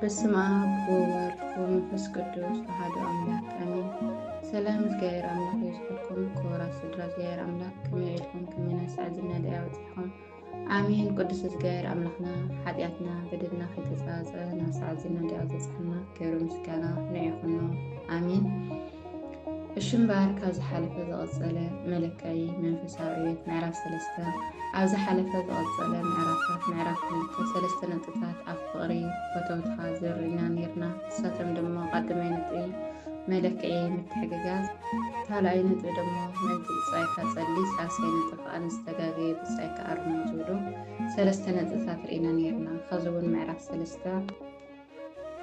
በስመ አብ ወወልድ ወመንፈስ ቅዱስ አሐዱ አምላክ አሜን። ሰላም እግዚአብሔር አምላክ ይስጥልኩም ክቡራ ስድራ እግዚአብሔር አምላክ ከመይ ኢልኩም ከመይ ነሳዕዝና ዳያ ወፂኹም አሜን። ቅዱስ እግዚአብሔር አምላክና ኃጢአትና በደልና ከይተፃፀ ናሳዕዝና ዳያ ወፂኽና ክብሪ ምስጋና ንዕኹኑ አሜን። እሽም ባርካ ዝሓለፈ ዝቐፀለ መለካይ መንፈሳዊ ዕብየት ምዕራፍ 3 ኣብ ዝሓለፈ ዝቐፀለ ምዕራፍ 2 ሰለስተ ነጥብታት ኣብ ፍቕሪ ፈተውትኻ ዘርእና ነርና። ንሳቶም ድማ ቀዳማይ ነጥቢ መለክዒ ምትሕግጋዝ፣ ካልኣይ ነጥቢ ድማ መንቲ ብፃይካ ፀሊ፣ ሳልሳይ ነጥቢ ከዓ ንዝተጋገየ ብፃይካ ኣርሞ ዝብሉ ሰለስተ ነጥብታት ርኢና ነርና። ከዚ እውን ምዕራፍ 3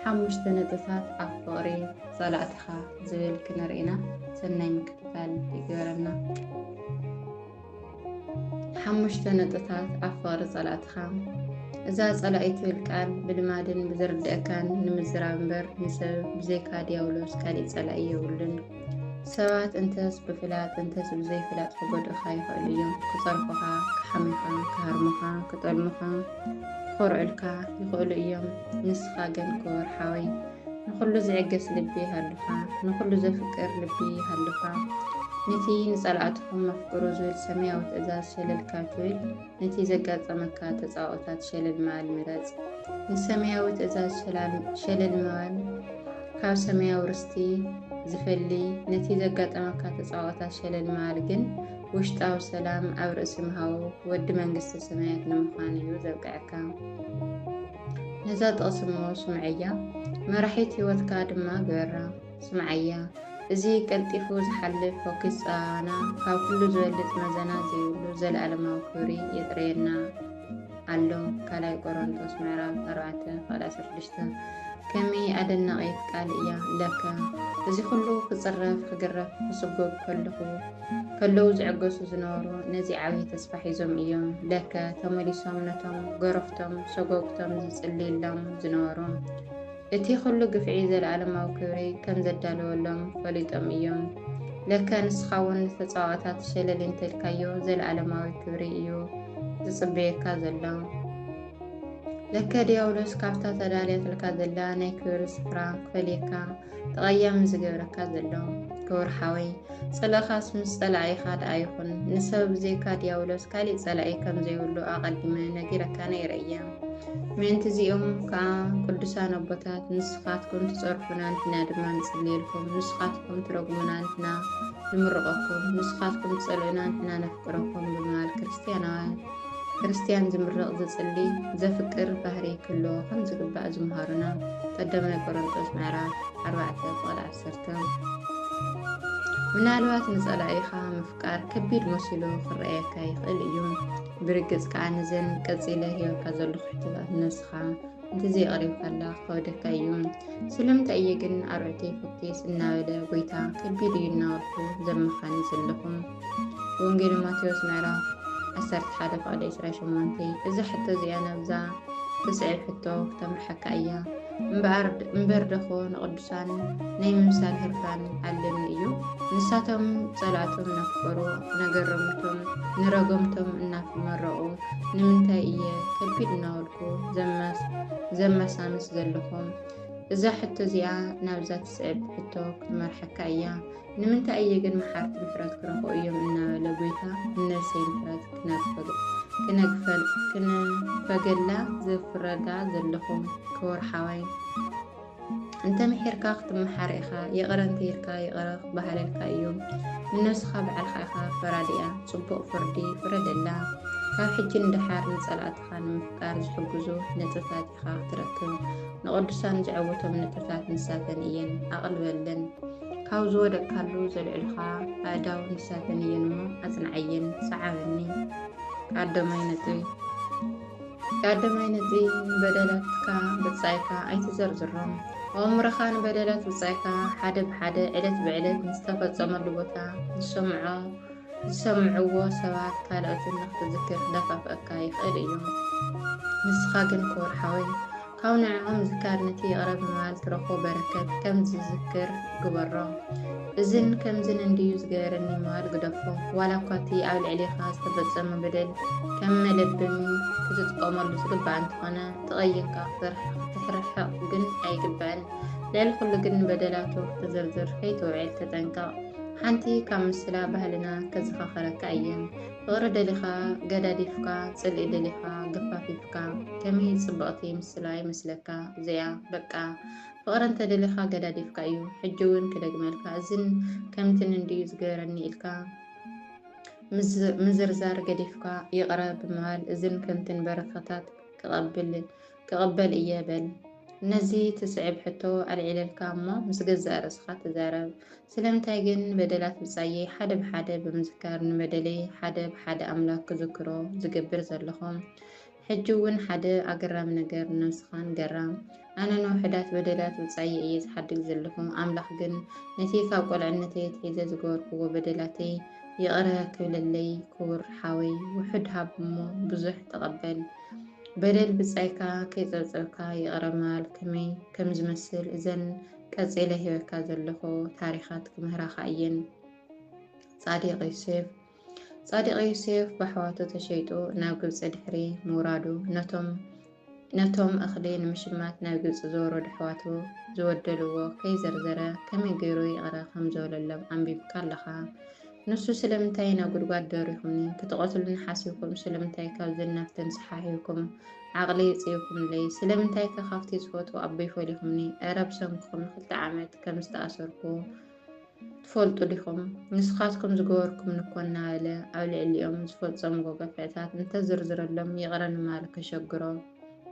ሓሙሽተ ነጥብታት ኣብ ፍቕሪ ጸላእትኻ ዝብል ክንርኢና ሰናይ ምክትታል ይግበረና። ሓሙሽተ ነጥብታት ኣብ ፍቕሪ ጸላእትኻ። እዛ ጸላኢት ትብል ቃል ብልማድን ብዝርድአካን ንምዝራብ እምበር ንሰብ ብዘይካ ዲያብሎስ ካሊእ ጸላኢ የብሉን። ሰባት እንተስ ብፍላጥ እንተስ ብዘይፍላጥ ክጎድእኻ ይኽእሉ እዮም። ክፀርፉኻ፣ ክሓሚኻ፣ ክሃርሙኻ፣ ክጠልሙኻ፣ ክርዑልካ ይኽእሉ እዮም። ንስኻ ግን ክወርሓወይ ንኹሉ ዝዕገስ ልቢ ሃልኻ፣ ንኹሉ ዘፍቅር ልቢ ሃልኻ። ነቲ ንጸላእትኹም መፍቅሩ ዝብል ሰማያዊ ትእዛዝ ሸለልካ ትብል ነቲ ዘጋጠመካ ተፃወታት ሸለል መዋል ምረፅ። ንሰማያዊ ትእዛዝ ሸለል መዋል ካብ ሰማያዊ ርስቲ ዝፈሊ፣ ነቲ ዘጋጠመካ ተፃወታት ሸለል መዋል ግን ውሽጣዊ ሰላም ኣብ ርእሲ ምሃቡ ወዲ መንግስቲ ሰማያት ንምዃን እዩ ዘብቅዐካ። ነዛ ጥቕስሞ ስምዐያ፣ መራሒት ህይወትካ ድማ ግበራ ስምዐያ። እዚ ቀልጢፉ ዝሓልፍ ፎኪስ ጸባና ካብ ኩሉ ዝበልጥ መዘና ዘይብሉ ዘለኣለማዊ ክብሪ የጥረየና ኣሎ። ካልኣይ ቆሮንቶስ ምዕራፍ 4:16 ከመይ ኣደናቒት ቃል እያ ለከ። እዚ ኩሉ ክፅረፍ ክግረፍ ክስጎግ ከለዉ ዝዕገሱ ዝነበሩ ነዚ ዓብዪ ተስፋ ሒዞም እዮም ለከ ተመሊሶም ነቶም ገረፍቶም ሰጎግቶም ዝጽልይሎም ዝነበሩ። እቲ ኩሉ ግፍዒ ዘለኣለማዊ ክብሪ ከም ዘዳለወሎም ፈሊጦም እዮም ለከ። ንስኻ እውን ተፃዋታት ሸለል እንተልካዮ ዘለኣለማዊ ክብሪ እዩ ዝፅበየካ ዘሎ ለከ። ዲያብሎስ ካብታ ተዳልያትልካ ዘላ ናይ ክብሪ ስፍራ ክፈልየካ ተቐያሚ ዝገብረካ ዘሎ ክወርሓወይ። ፀላእኻስ ምስ ፀላኢኻ ደኣ ይኹን። ንሰብ ብዘይካ ዲያብሎስ ካሊእ ፀላኢ ከም ዘይብሉ ኣቐዲመ ነጊረካ ነይረ እየ። ምእንቲ እዚኦም ከዓ ቅዱሳን ኣቦታት ንስኻትኩም ትፀርፉና ንሕና ድማ ንፅልየልኩም፣ ንስኻትኩም ትረግሙና ንሕና ንምርቐኩም፣ ንስኻትኩም ትፀልኡና ንሕና ነፍቅረኩም ብምባል ክርስቲያን ዝምርቕ ዝፅሊ ዘፍቅር ባህሪ ክህልዎ ከም ዝግባእ ዝምሃሩና ቀዳማይ ቆሮንቶስ ምዕራፍ 4:10። ምናልባት ንፀላኢኻ ምፍቃር ከቢድ መሲሉ ክረአየካ ይኽእል እዩ። ብርግፅ ከዓ ነዘን ቀፂለ ሂወካ ዘሎ ሕቶታት ነፍስኻ እንተዘይቐሪብካላ ከወደካ እዩ። ስለምንታይ እየ ግን ኣርዑተይ ፎኪስ እናበለ ጎይታ ከቢድ እዩ እናበልኩ ዘመኻኒ ዘለኹም? ወንጌል ማቴዎስ ምዕራፍ 11:28 እዚ ሕቶ እዚኣ ነብዛ ትስዕብ ሕቶ ክተምርሐካ እያ እምበር ደኾ ንቅዱሳን ናይ ምምሳል ህርፋን ኣለኒ እዩ። ንሳቶም ጸላእቶም ነፍቀሩ ንረገምቶም እናመረቑ ንምንታይ እየ ከቢድ እናበልኩ ዘመሳምስ ዘለኹም? እዛ ሕቶ እዚኣ ናብዛ ትስዕብ ሕቶ ክትመርሐካ እያ። ንምንታይ እየ ግን መሓርቲ ምሕረት ክረኽቡ እዮም እናበለ ጎይታ ንነፍሰይ ምሕረት ክነግፈገላ ዝፍረዳ ዘለኹም? ክወርሓወይ እንተ ምሒርካ ክትመሓር ኢኻ፣ ይቕረ እንተኢልካ ይቕረ ክበሃለልካ እዩ። ንነፍስኻ ባዕልኻ ኢኻ ፈራዲያ፣ ፅቡቕ ፍርዲ ፍረደላ። ካብ ሕጂ እንድሓር ንፀላእትኻ ንምፍቃር ዝሕግዙ ነጥብታት ኢኻ ክትረክብ። ንቅዱሳን ዝዕወቶም ነጥብታት ንሳተን እየን ኣቕልበለን። ካብ ዝወደቅካሉ ዘልዕልኻ ኣእዳው ንሳተን እየን እሞ ኣጽንዓየን ሰዓበኒ። ቀዳማይ ነጥቢ ንበደላትካ ብፃይካ ኣይትዘርዝሮም። ኣእምሮኻ ንበደላት ብፃይካ ሓደ ብሓደ ዕለት ብዕለት ንዝተፈፀመሉ ቦታ ዝሰምዕዎ ሰባት ካልኦትን ንክትዝክር ክደፋፍአካ ይኽእል እዩ። ንስኻ ግን ክወርሓወይ ካብ ንዕኦም ዝካር ነቲ ይቕረ ብምባል ትረኽቦ በረከት ከም ዝዝክር ግበሮ። እዝን ከምዝን እንድዩ ዝገበረኒ ምባል ግደፎ። ዋላ እኳ እቲ ኣብ ልዕሊኻ ዝተፈፀመ በደል ከም መለበሚ ክትጥቀመሉ ዝግባእ እንትኾነ ተቐይምካ ክትሕረቕ ክትርሕቕ ግን ኣይግባእን። ልዕሊ ኩሉ ግን በደላቱ ክትዝርዝር ከይትውዕል ተጠንቀቕ። ሓንቲ ካብ ምስላ ባህልና ከዘኻኽረካ እየን። ፍቕሪ ደሊኻ ገዳዲፍካ፣ ጽልኢ ደሊኻ ገፋፊፍካ። ከመይ ጽብቕቲ ምስላ ይመስለካ እዚኣ? በቃ ፍቕሪ እንተደሊኻ ገዳዲፍካ እዩ። ሕጂ እውን ክደግመልካ እዝን ከምትን እንድዩ ዝገበረኒ ኢልካ ምዝርዛር ገዲፍካ ይቕረ ብምባል እዝን ከምትን በረኸታት ክቕበል እየ በል። ነዚ ትስዕብ ሕቶ ኣልዒለልካ እሞ ምስ ገዛእ ርእስኻ ትዛረብ። ስለምንታይ ግን በደላት ብፃየ ሓደ ብሓደ ብምዝካር ንበደለይ ሓደ ብሓደ ኣምላክ ክዝክሮ ዝገብር ዘለኹም? ሕጂ እውን ሓደ ኣገራሚ ነገር ነብስኻን ገራም። ኣነ ንውሕዳት በደላት ብፃየ እየ ዝሓድግ ዘለኹ። ኣምላኽ ግን ነቲ ካብ ቆልዕነተይ ትሒዘ ዝገበርክዎ በደላተይ ይቕረ ክብለለይ ክቡር ሓወይ ውሑድ ሃብ እሞ ብዙሕ ተቐበል። በደል ብፃይካ ከይፀብፀብካ ይቕረ ምባል ከመይ ከም ዝመስል እዘን ቀፂለ ሂበካ ዘለኹ ታሪኻት ክምህራኻ እየን። ጻዲቕ ዮሴፍ ብኣሕዋቱ ተሸይጡ ናብ ግብፂ ድሕሪ ምውራዱ ነቶም እኽሊ ንምሽማት ናብ ግብፂ ዝወረዱ ኣሕዋቱ ዝወደልዎ ከይዘርዘረ ከመይ ገይሩ ይቕረ ከም ዘበለሎም ኣንቢብካ ኣለኻ። ንሱ ስለምንታይ ናብ ጉድጓድ ደሪኹምኒ ክትቐትሉን ሓሲብኩም? ስለምንታይ ካብ ዝናብተን ሰሓሒብኩም ዓቕሊ ይፅይኹምለይ? ስለምንታይ ካብቲ ዝፈትዎ ኣቦይ ፈሊኹምኒ? ዕረ ብሰንኪኹም 2 ዓመት ከም ዝተኣሰርኩ ትፈልጡ ዲኹም? ንስኻትኩም ዝገበርኩም ንኮ እናበለ ኣብ ልዕሊኦም ዝፈፀምዎ ገፍዕታት እንተዝርዝረሎም ይቕረ ንምባል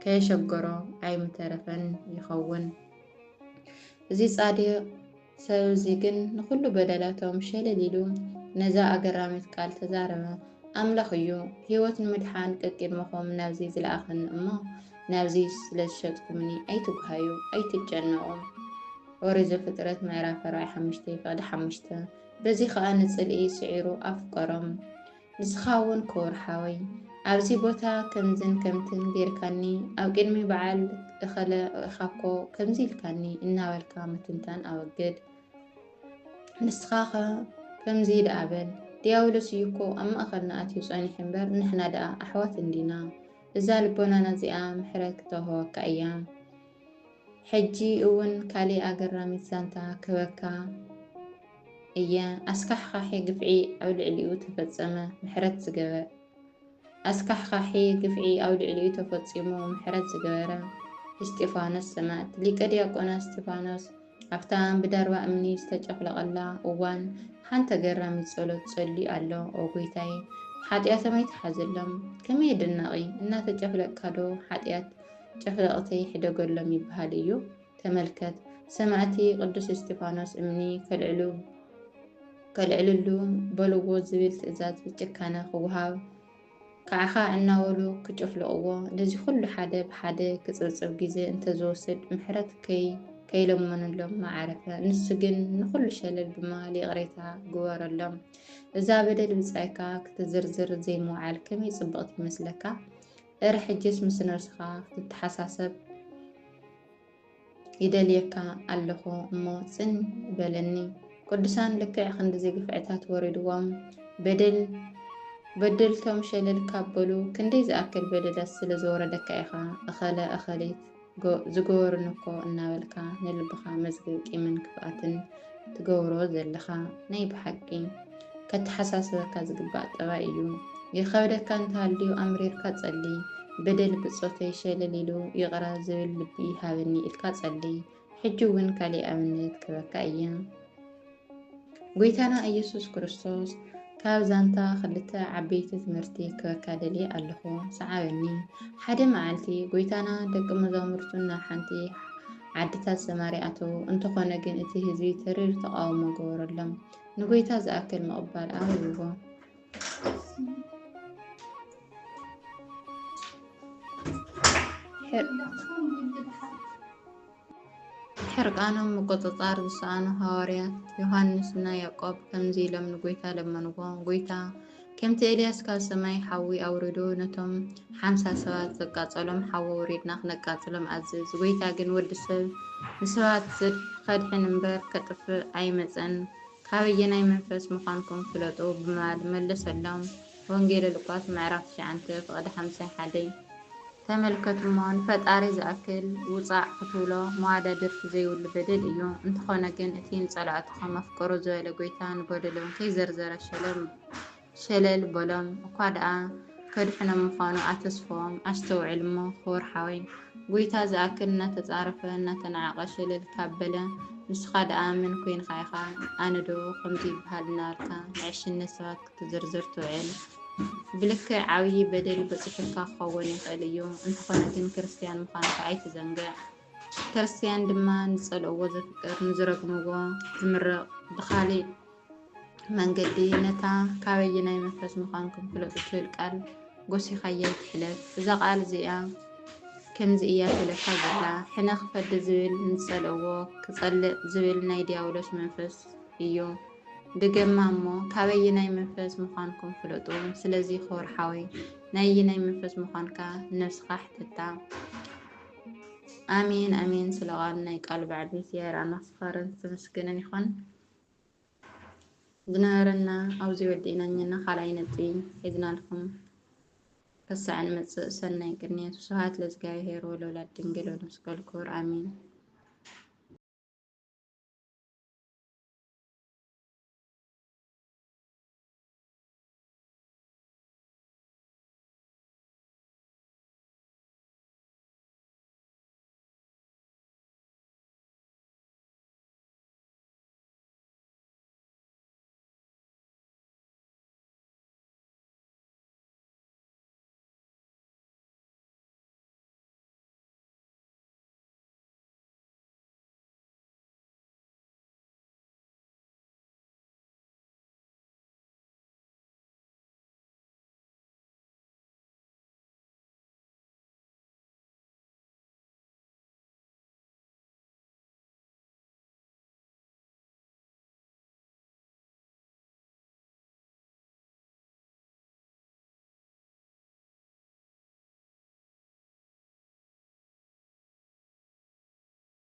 ከየሸገሮ ኣይምተረፈን ይኸውን። እዚ ጻዲቕ ሰብ እዚ ግን ንኩሉ በደላቶም ሸለል ኢሉ ነዛ ኣገራሚት ቃል ተዛረበ። ኣምላኽ እዩ ህይወት ንምድሓን ቀቂድመኹም ናብዚ ዝለኣኸኒ እሞ ናብዚ ስለዝሸጥኩምኒ ኣይትጓሃዩ ኣይትጨነቑም። ኦሪት ዘፍጥረት ምዕራፍ 45:5 በዚ ከዓ ንጽልኢ ስዒሩ ኣፍቀሮም። ንስኻ እውን ክቡር ሓወይ ኣብዚ ቦታ ከምዝን ከምትን ጌርካኒ ኣብ ቅድሚ በዓል እኸለ ኢኻኮ ከምዚ ኢልካኒ እናበልካ ምትንታን ኣወግድ። ንስኻ ኸ ከምዚ ደኣበል ዲያብሎስ እዩ እኮ ኣብ ማእኸልና ኣትዩ ፀኒሑ እምበር ንሕና ደኣ ኣሕዋት እንዲና። እዛ ልቦናና እዚኣ ምሕረት ክተውህበካ እያ። ሕጂ እውን ካሊእ ኣገራሚት ዛንታ ክበካ እየ። ኣስካሕካሒ ግፍዒ ኣብ ልዕሊኡ ተፈጸመ ምሕረት ዝገበረ ኣስካሕካሒ ግፍዒ ኣብ ልዕሊኡ ተፈጺሙ ምሕረት ዝገበረ እስጢፋኖስ ሰማዕት። ሊቀ ዲያቆናት እስጢፋኖስ ኣብታ ብዳርባ እምኒ ዝተጨፍለቐላ እዋን ሓንቲ ኣገራሚት ጸሎት ጸልዩ ኣሎ። ኦ ጎይታይ ሓጢኣተመይ ተሓዘሎም ከመይ ደናቒ እናተጨፍለቕካ ዶ ሓጢኣት ጨፍለቕተይ ሕደገሎም ይበሃል እዩ። ተመልከት ሰማዕቲ ቅዱስ እስጢፋኖስ እምኒ ከልዕልሉ በልዎ ዝብል ትእዛዝ ብጭካነ ክወሃብ ካዕኻ እናበሉ ክጭፍልቕዎ ነዚ ኩሉ ሓደ ብሓደ ክፅብፅብ ግዜ እንተዝወስድ ምሕረት ከይለመነሎም ማዓረፈ። ንሱ ግን ንኩሉ ሸለል ብምባል ይቕሬታ ግበረሎም። እዛ በደል ብፃይካ ክትዝርዝር ዘይምውዓል ከመይ ፅብቕቲ ይመስለካ? እረ ሕጅስ ምስ ነብስኻ ክትተሓሳሰብ ይደልየካ ኣለኹ እሞ ፅን በለኒ። ቅዱሳን ልክዕ ክንዲዚ ግፍዕታት ወሪድዎም በደልቶም ሸለል ካበሉ ክንደይ ዝኣክል በደላት ስለ ዘወረደካ ኢኻ እኸለ እኸሊት ዝገበሩንኮ እናበልካ ንልብኻ መዝግብ ቂምን ክፍኣትን ትገብሮ ዘለኻ ናይ ብሓቂ ከተሓሳስበካ ዝግባእ ጠባይ እዩ። ይኸብደካ እንተሃልዩ ኣምሪርካ ጸሊ። በደል ብፆተይ ሸለል ኢሉ ይቕረ ዝብል ልቢ ሃበኒ ኢልካ ጸሊ። ሕጂ እውን ካሊእ ኣብነት ክበካ እየ። ጎይታና ኢየሱስ ክርስቶስ ካብ ዛንታ 2 ዓበይቲ ትምህርቲ ክበካ ደልየ ኣለኹ። ሰዓበኒ። ሓደ መዓልቲ ጎይታና ደቂ መዛሙርቱን ናብ ሓንቲ ዓድታት ሰማርያ ኣተው። እንተኾነ ግን እቲ ህዝቢ ተሪር ተቃውሞ ገበረሎም። ንጎይታ ዝኣክል ምቕባል ኣበይዎ ሕርቃኖም ምቁፅፃር ዝሰኣኑ ሃዋርያት ዮሃንስ እና ያዕቆብ ከምዚ ኢሎም ንጎይታ ለመንዎ። ጎይታ ከምቲ ኤልያስ ካብ ሰማይ ሓዊ ኣውሪዱ ነቶም 50 ሰባት ዘቃፀሎም ሓዊ ውሪድና ክነቃፅሎም ኣዝዝ። ጎይታ ግን ወዲ ሰብ ንሰባት ከድሕን እምበር ከጥፍእ ኣይመፀን። ካበየናይ መንፈስ ምዃንኩም ፍለጡ ብምባል መለሰሎም። ወንጌል ሉቃስ ምዕራፍ 9:51 ተመልከቱሞን ፈጣሪ ዝኣክል ውፃእ ክትብሎ መዋዳድር ዘይብሉ በደል እዩ። እንተኾነ ግን እቲ ንጸላእትኹም ኣፍቅሩ ዝበለ ጎይታ ንበደሎም ከይዘርዘረ ሸለል በሎም እኳ ደኣ ከድሕኖም ምዃኑ ኣተስፍዎም ኣስተውዕል እሞ ክቡር ሓወይ ጎይታ ዝኣክል እናተጻረፈ እናተናዓቐ ሸለል ካበለ ንስኻ ደኣ መን ኮይንካ ኢኻ ኣነዶ ከምዚ ይበሃል እናበልካ ንዕሽነት ሰባት ክትዝርዝር ትውዕል ብልክዕ ዓብዪ በደል በፂሑካ ክኸውን ይኽእል እዩ። እንተኾነ ግን ክርስቲያን ምዃንካ ኣይትዘንግዕ። ክርስቲያን ድማ ንጸልእዎ ዘፍቅር ንዝረግምዎ ዝምረቕ ብኻሊእ መንገዲ ነታ ካበየናይ መንፈስ ምዃንኩም ፍለጡ ትብል ቃል ጎሲኻያ ይትሕለፍ። እዛ ቃል እዚኣ ከምዚ እያ ትብለካ ዘላ ሕነ ክፈዲ ዝብል ንጸልእዎ ክጸልእ ዝብል ናይ ዲያብሎስ መንፈስ እዩ። ድገማ እሞ ካበየናይ መንፈስ ምዃንኩም ፍለጡ። ስለዚ ክቡር ሓወይ ናየናይ መንፈስ ምዃንካ ነብስኻ ሕተታ። ኣሜን ኣሜን። ስለ ቃል ናይ ቃል ባዕልቤት የርአና ስኻረን ተመስገነን ይኾን ዝነበረና ኣብዚ ወዲእናኛና ካልኣይ ነጥቢ ሒዝናልኩም ክሳዕ ንመጽእ ሰናይ ቅድሚት ስብሐት ለእግዚአብሔር ወለወላዲቱ ድንግል ወለመስቀሉ ክቡር ኣሜን።